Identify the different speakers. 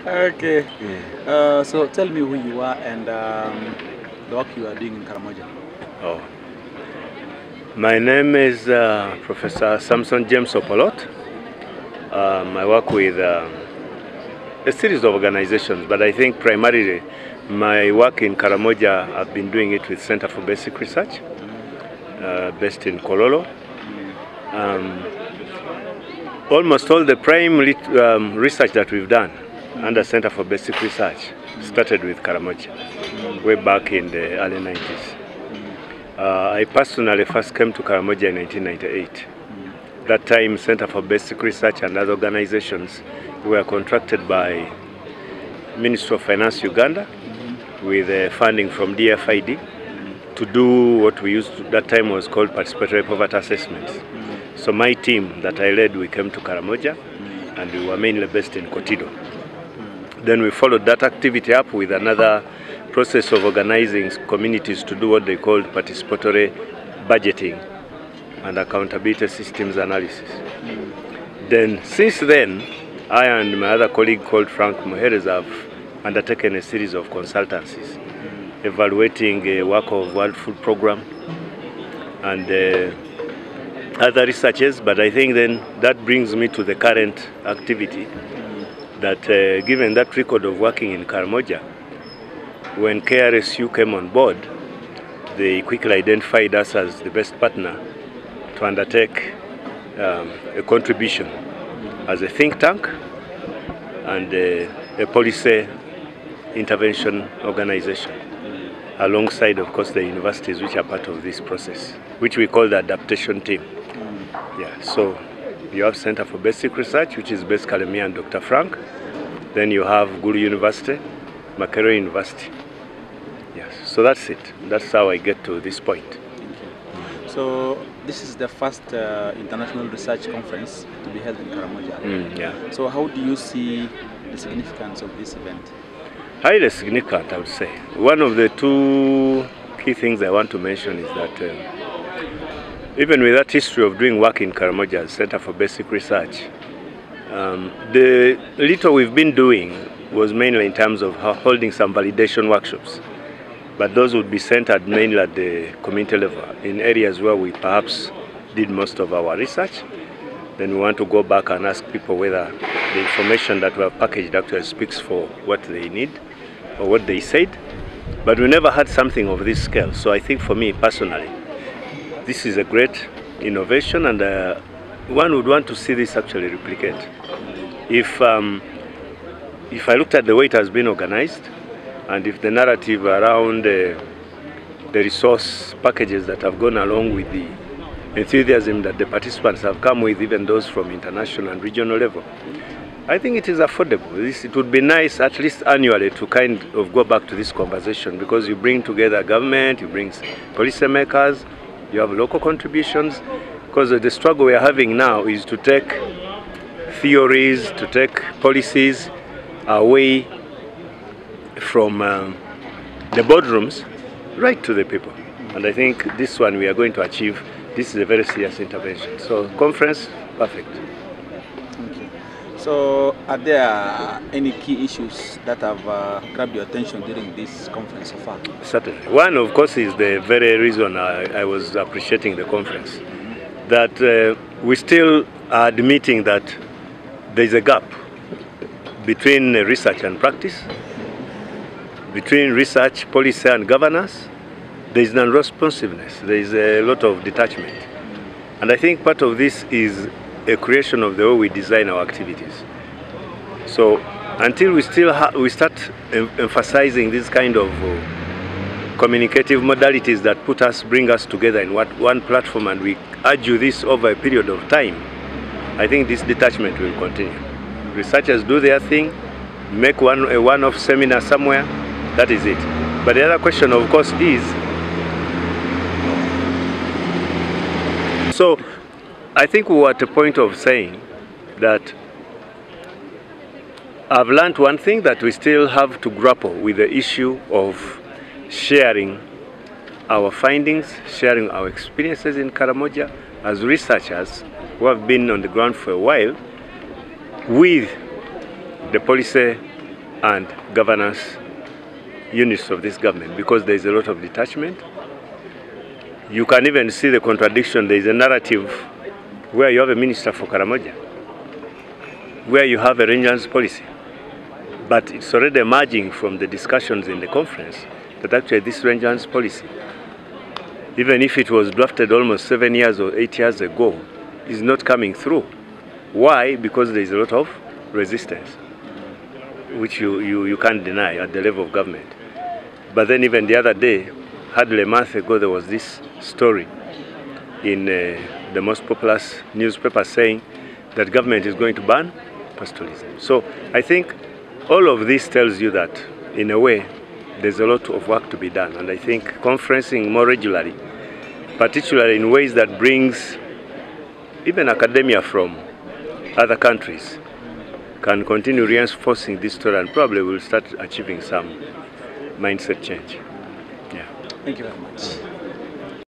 Speaker 1: Okay.
Speaker 2: Yeah.
Speaker 1: So tell me who you are and the work you are doing in Karamoja.
Speaker 2: Oh. My name is Professor Samson Opulot. I work with a series of organizations, but I think primarily my work in Karamoja, I've been doing it with Center for Basic Research, based in Kololo. Almost all the prime research that we've done under Center for Basic Research started with Karamoja, way back in the early 90s. I personally first came to Karamoja in 1998. That time, Center for Basic Research and other organizations were contracted by Ministry of Finance Uganda with funding from DFID to do what we used to, that time was called participatory poverty assessments. So my team that I led, we came to Karamoja and we were mainly based in Kotido. Then we followed that activity up with another process of organizing communities to do what they called participatory budgeting and accountability systems analysis. Then, since then, I and my other colleague called Frank Muheres have undertaken a series of consultancies, evaluating work of World Food Program and other researches. But I think then that brings me to the current activity that given that record of working in Karamoja, when KRSU came on board, they quickly identified us as the best partner to undertake a contribution as a think tank and a policy intervention organization, alongside, of course, the universities which are part of this process, which we call the adaptation team. Yeah, so you have Center for Basic Research, which is basically me and Dr. Frank. Then you have Guru University, Makerere University. Yes, so that's it. That's how I get to this point.
Speaker 1: So this is the first international research conference to be held in Karamoja.
Speaker 2: Yeah.
Speaker 1: So how do you see the significance of this event?
Speaker 2: Highly significant, I would say. One of the two key things I want to mention is that even with that history of doing work in Karamoja Center for Basic Research, the little we've been doing was mainly in terms of holding some validation workshops. But those would be centered mainly at the community level, in areas where we perhaps did most of our research. Then we want to go back and ask people whether the information that we have packaged actually speaks for what they need or what they said. But we never had something of this scale. So I think for me personally, this is a great innovation, and one would want to see this actually replicate. If I looked at the way it has been organized, and if the narrative around the resource packages that have gone along with the enthusiasm that the participants have come with, even those from international and regional level, I think it is affordable. It would be nice at least annually to kind of go back to this conversation, because you bring together government, you bring policymakers, you have local contributions, because the struggle we are having now is to take theories, to take policies away from the boardrooms right to the people. And I think this one we are going to achieve. This is a very serious intervention. So conference, perfect.
Speaker 1: Okay. So are there any key issues that have grabbed your attention during this conference so far?
Speaker 2: Certainly. One, of course, is the very reason I was appreciating the conference, that we still are admitting that there is a gap between research and practice, between research, policy, and governance. There is non-responsiveness. There is a lot of detachment. And I think part of this is a creation of the way we design our activities. So until we start emphasizing this kind of communicative modalities that bring us together in one platform, and we argue this over a period of time, I think this detachment will continue. Researchers do their thing, make a one-off seminar somewhere, that is it. But the other question, of course, is, so I think we were at a point of saying that I've learned one thing, that we still have to grapple with the issue of sharing our findings, sharing our experiences in Karamoja as researchers who have been on the ground for a while with the policy and governance units of this government, because there is a lot of detachment. You can even see the contradiction. There is a narrative where you have a minister for Karamoja, where you have a Rangers policy, but it's already emerging from the discussions in the conference that actually this Rangers policy, even if it was drafted almost 7 years or 8 years ago, is not coming through. Why? Because there is a lot of resistance, which you can't deny at the level of government. But then even the other day, hardly a month ago, there was this story in the most popular newspaper saying that government is going to ban pastoralism. So I think all of this tells you that, in a way, there's a lot of work to be done. And I think conferencing more regularly, particularly in ways that brings even academia from other countries, can continue reinforcing this story, and probably will start achieving some mindset change. Yeah.
Speaker 1: Thank you very much.